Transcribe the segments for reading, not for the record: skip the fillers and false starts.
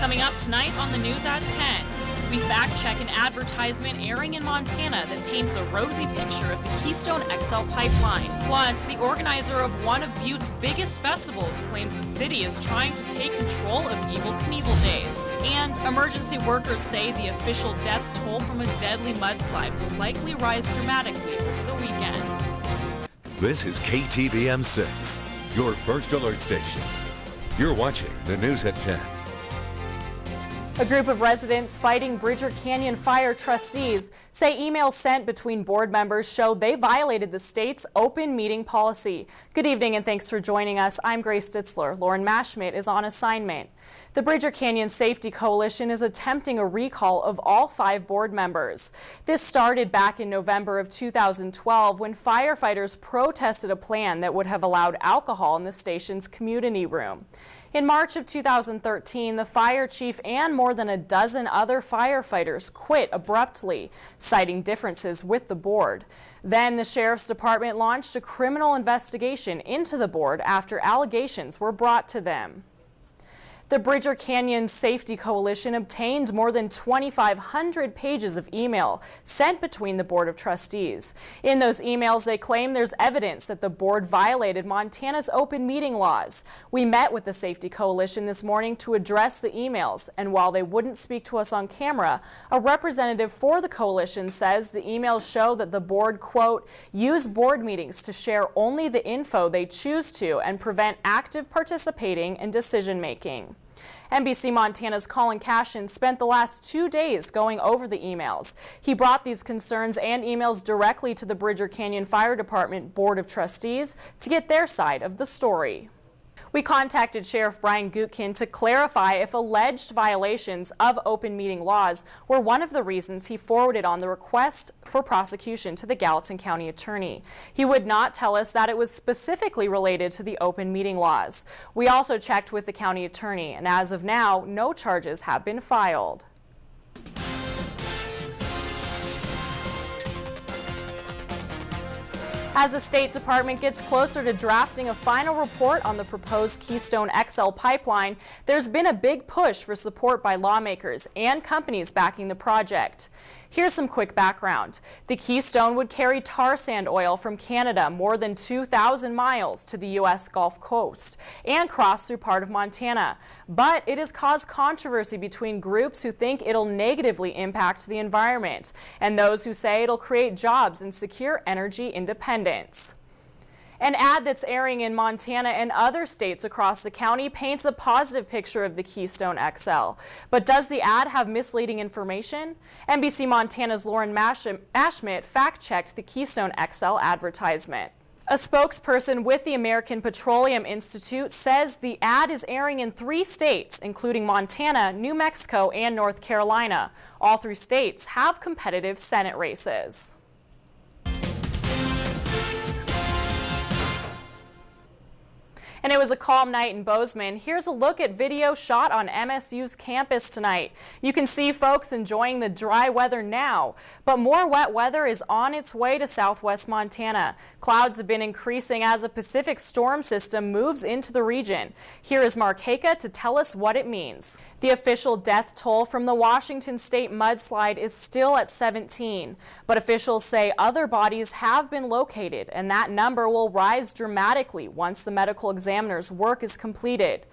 Coming up tonight on the news at 10, we fact-check an advertisement airing in Montana that paints a rosy picture of the Keystone XL pipeline. Plus, the organizer of one of Butte's biggest festivals claims the city is trying to take control of Evel Knievel Days. And emergency workers say the official death toll from a deadly mudslide will likely rise dramatically over the weekend. This is KTVM 6, your first alert station. You're watching the news at 10. A group of residents fighting Bridger Canyon Fire trustees say emails sent between board members show they violated the state's open meeting policy. Good evening and thanks for joining us. I'm Grace Ditzler. Lauren Mashmit is on assignment. The Bridger Canyon Safety Coalition is attempting a recall of all 5 board members. This started back in November of 2012 when firefighters protested a plan that would have allowed alcohol in the station's community room. In March of 2013, the fire chief and more than a dozen other firefighters quit abruptly, citing differences with the board. Then the sheriff's department launched a criminal investigation into the board after allegations were brought to them. The Bridger Canyon Safety Coalition obtained more than 2,500 pages of email sent between the Board of Trustees. In those emails, they claim there's evidence that the board violated Montana's open meeting laws. We met with the Safety Coalition this morning to address the emails, and while they wouldn't speak to us on camera, a representative for the coalition says the emails show that the board, quote, use board meetings to share only the info they choose to and prevent active participating in decision-making. NBC Montana's Colin Cashin spent the last 2 days going over the emails. He brought these concerns and emails directly to the Bridger Canyon Fire Department Board of Trustees to get their side of the story. We contacted Sheriff Brian Gutkin to clarify if alleged violations of open meeting laws were one of the reasons he forwarded on the request for prosecution to the Gallatin County Attorney. He would not tell us that it was specifically related to the open meeting laws. We also checked with the county attorney, and as of now, no charges have been filed. As the State Department gets closer to drafting a final report on the proposed Keystone XL pipeline, there's been a big push for support by lawmakers and companies backing the project. Here's some quick background. The Keystone would carry tar sand oil from Canada more than 2,000 miles to the U.S. Gulf Coast and cross through part of Montana. But it has caused controversy between groups who think it'll negatively impact the environment and those who say it'll create jobs and secure energy independence. An ad that's airing in Montana and other states across the county paints a positive picture of the Keystone XL. But does the ad have misleading information? NBC Montana's Lauren Mashmit fact-checked the Keystone XL advertisement. A spokesperson with the American Petroleum Institute says the ad is airing in 3 states, including Montana, New Mexico, and North Carolina. All 3 states have competitive Senate races. And it was a calm night in Bozeman. Here's a look at video shot on MSU's campus tonight. You can see folks enjoying the dry weather now, but more wet weather is on its way to southwest Montana. Clouds have been increasing as a Pacific storm system moves into the region. Here is Mark Haka to tell us what it means. The official death toll from the Washington State mudslide is still at 17, but officials say other bodies have been located, and that number will rise dramatically once the medical examiner's work is completed.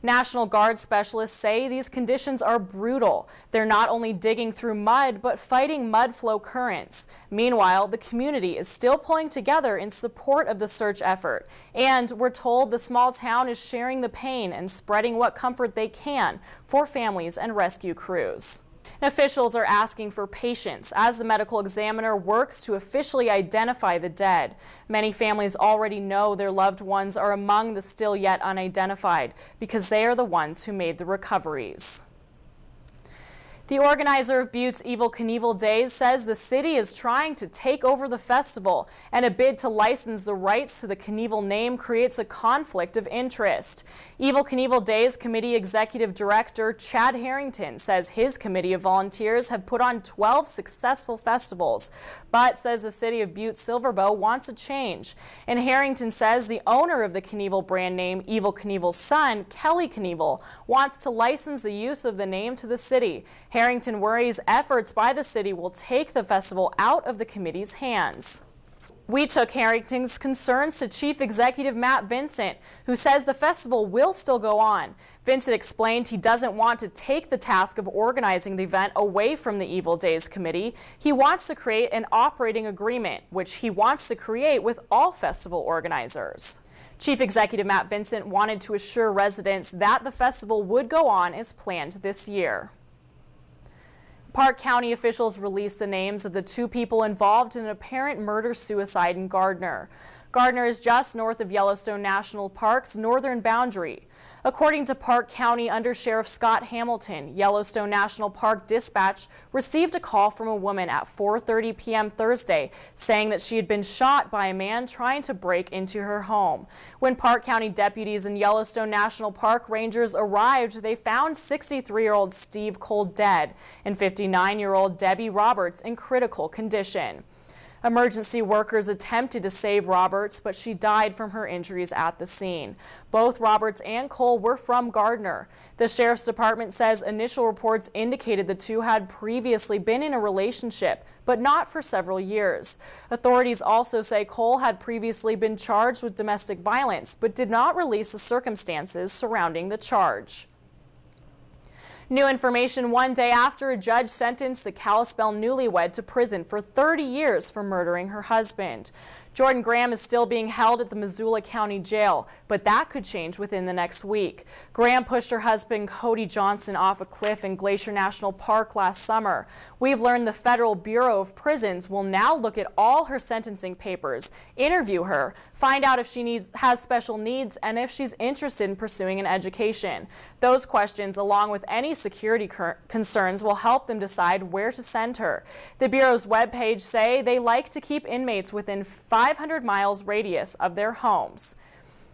National Guard specialists say these conditions are brutal. They're not only digging through mud, but fighting mud flow currents. Meanwhile, the community is still pulling together in support of the search effort. And we're told the small town is sharing the pain and spreading what comfort they can for families and rescue crews. Officials are asking for patience as the medical examiner works to officially identify the dead. Many families already know their loved ones are among the still yet unidentified because they are the ones who made the recoveries. The organizer of Butte's Evel Knievel Days says the city is trying to take over the festival, and a bid to license the rights to the Knievel name creates a conflict of interest. Evel Knievel Days Committee Executive Director Chad Harrington says his committee of volunteers have put on 12 successful festivals, but says the city of Butte Silverbow wants a change. And Harrington says the owner of the Knievel brand name, Evel Knievel's son, Kelly Knievel, wants to license the use of the name to the city. Harrington worries efforts by the city will take the festival out of the committee's hands. We took Harrington's concerns to Chief Executive Matt Vincent, who says the festival will still go on. Vincent explained he doesn't want to take the task of organizing the event away from the Evel Days Committee. He wants to create an operating agreement, which he wants to create with all festival organizers. Chief Executive Matt Vincent wanted to assure residents that the festival would go on as planned this year. Park County officials released the names of the 2 people involved in an apparent murder-suicide in Gardner. Gardner is just north of Yellowstone National Park's northern boundary. According to Park County Undersheriff Scott Hamilton, Yellowstone National Park Dispatch received a call from a woman at 4:30 p.m. Thursday saying that she had been shot by a man trying to break into her home. When Park County deputies and Yellowstone National Park rangers arrived, they found 63-year-old Steve Cole dead and 59-year-old Debbie Roberts in critical condition. Emergency workers attempted to save Roberts, but she died from her injuries at the scene. Both Roberts and Cole were from Gardner. The sheriff's department says initial reports indicated the 2 had previously been in a relationship, but not for several years. Authorities also say Cole had previously been charged with domestic violence, but did not release the circumstances surrounding the charge. New information one day after a judge sentenced a Kalispell newlywed to prison for 30 years for murdering her husband. Jordan Graham is still being held at the Missoula County Jail, but that could change within the next week. Graham pushed her husband Cody Johnson off a cliff in Glacier National Park last summer. We've learned the Federal Bureau of Prisons will now look at all her sentencing papers, interview her, find out if she has special needs, and if she's interested in pursuing an education. Those questions, along with any security concerns, will help them decide where to send her. The Bureau's webpage say they like to keep inmates within 500 miles radius of their homes.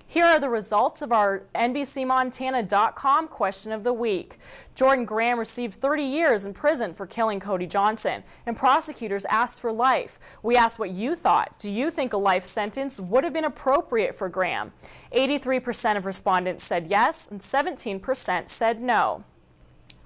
Here are the results of our NBCMontana.com question of the week. Jordan Graham received 30 years in prison for killing Cody Johnson, and prosecutors asked for life. We asked what you thought. Do you think a life sentence would have been appropriate for Graham? 83% of respondents said yes, and 17% said no.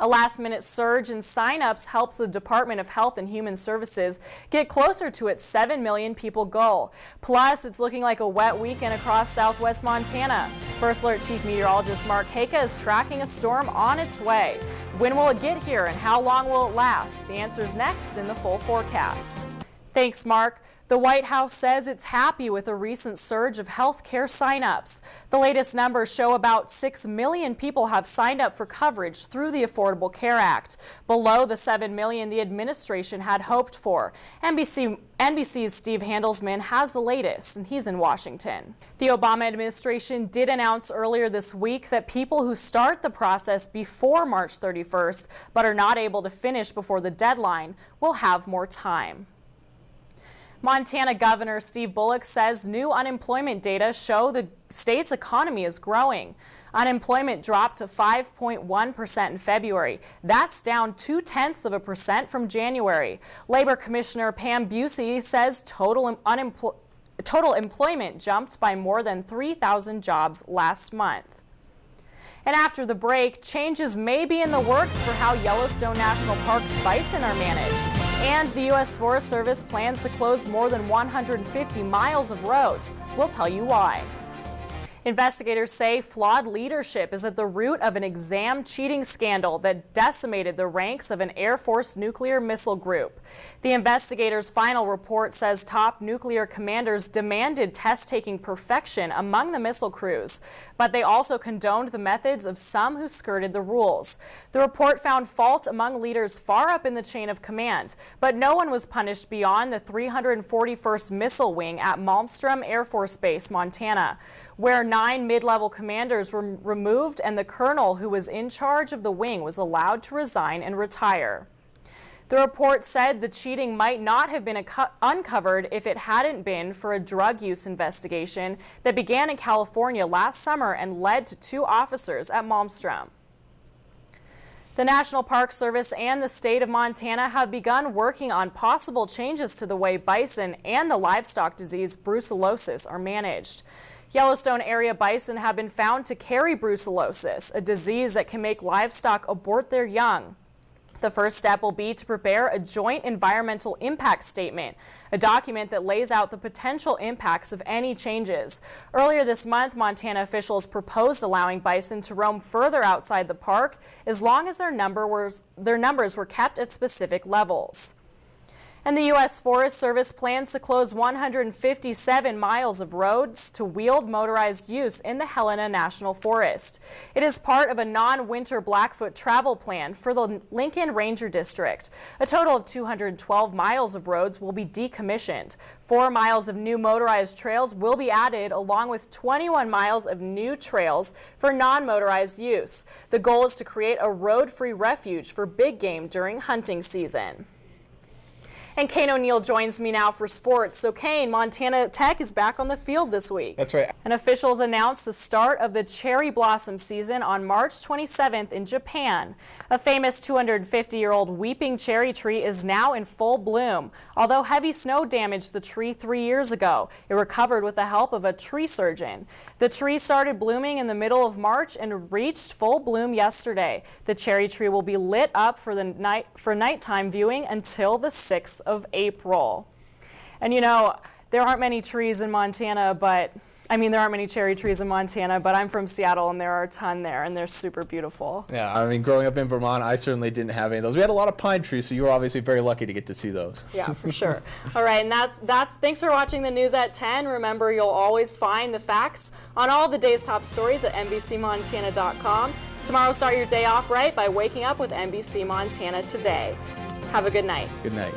A last-minute surge in sign-ups helps the Department of Health and Human Services get closer to its 7 million people goal. Plus, it's looking like a wet weekend across southwest Montana. First Alert Chief Meteorologist Mark Haka is tracking a storm on its way. When will it get here and how long will it last? The answer is next in the full forecast. Thanks, Mark. The White House says it's happy with a recent surge of health care sign-ups. The latest numbers show about 6 million people have signed up for coverage through the Affordable Care Act, below the 7 million the administration had hoped for. NBC's Steve Handelsman has the latest, and he's in Washington. The Obama administration did announce earlier this week that people who start the process before March 31st but are not able to finish before the deadline will have more time. Montana Governor Steve Bullock says new unemployment data show the state's economy is growing. Unemployment dropped to 5.1% in February. That's down 0.2% from January. Labor Commissioner Pam Busey says total employment jumped by more than 3,000 jobs last month. And after the break, changes may be in the works for how Yellowstone National Park's bison are managed. And the U.S. Forest Service plans to close more than 150 miles of roads. We'll tell you why. Investigators say flawed leadership is at the root of an exam cheating scandal that decimated the ranks of an Air Force nuclear missile group. The investigators' final report says top nuclear commanders demanded test-taking perfection among the missile crews, but they also condoned the methods of some who skirted the rules. The report found fault among leaders far up in the chain of command, but no one was punished beyond the 341st Missile Wing at Malmstrom Air Force Base, Montana. where 9 mid-level commanders were removed and the colonel who was in charge of the wing was allowed to resign and retire. The report said the cheating might not have been uncovered if it hadn't been for a drug use investigation that began in California last summer and led to 2 officers at Malmstrom. The National Park Service and the state of Montana have begun working on possible changes to the way bison and the livestock disease brucellosis are managed. Yellowstone area bison have been found to carry brucellosis, a disease that can make livestock abort their young. The first step will be to prepare a joint environmental impact statement, a document that lays out the potential impacts of any changes. Earlier this month, Montana officials proposed allowing bison to roam further outside the park as long as their numbers were kept at specific levels. And the U.S. Forest Service plans to close 157 miles of roads to wheeled motorized use in the Helena National Forest. It is part of a non-winter Blackfoot travel plan for the Lincoln Ranger District. A total of 212 miles of roads will be decommissioned. 4 miles of new motorized trails will be added, along with 21 miles of new trails for non-motorized use. The goal is to create a road-free refuge for big game during hunting season. And Kane O'Neill joins me now for sports. So Kane, Montana Tech is back on the field this week. That's right. And officials announced the start of the cherry blossom season on March 27th in Japan. A famous 250-year-old weeping cherry tree is now in full bloom. Although heavy snow damaged the tree 3 years ago, it recovered with the help of a tree surgeon. The tree started blooming in the middle of March and reached full bloom yesterday. The cherry tree will be lit up for nighttime viewing until the 6th of April. And you know, there aren't many trees in Montana, there aren't many cherry trees in Montana, but I'm from Seattle and there are a ton there and they're super beautiful. Yeah, I mean, growing up in Vermont, I certainly didn't have any of those. We had a lot of pine trees, so you were obviously very lucky to get to see those. Yeah, for sure. All right, and that's thanks for watching the news at 10. Remember, you'll always find the facts on all the day's top stories at NBCMontana.com. Tomorrow, start your day off right by waking up with NBC Montana Today. Have a good night. Good night.